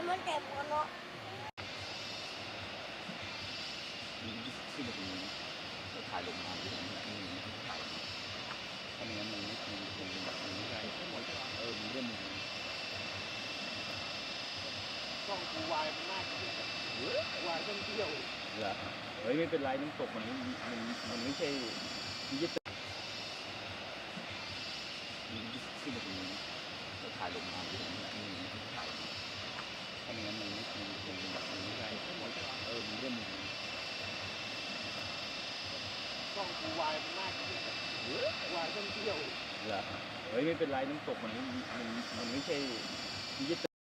มันเจ็บหัวเนาะขึ้นมาตรงนี้จะถ่ายลงมาที่นี่ถ่ายถ้าไม่งั้นมันไม่ได้มันเริ่มกล้องกูวายมันน่าเกลียดวายต้องเที่ยวเหรอเฮ้ยไม่เป็นไรน้ำตกมันไม่ใช่ที่จะขึ้นมาตรงนี้จะถ่ายลงมาที่นี่ถ่ายถ้าไม่งั้นมันไม่ได้มันเริ่มกล้องกูวายมันน่าเกลียดวายต้องเที่ยวเหรอเฮ้ยไม่เป็นไรน้ำตกมันไม่ใช่ที่จะ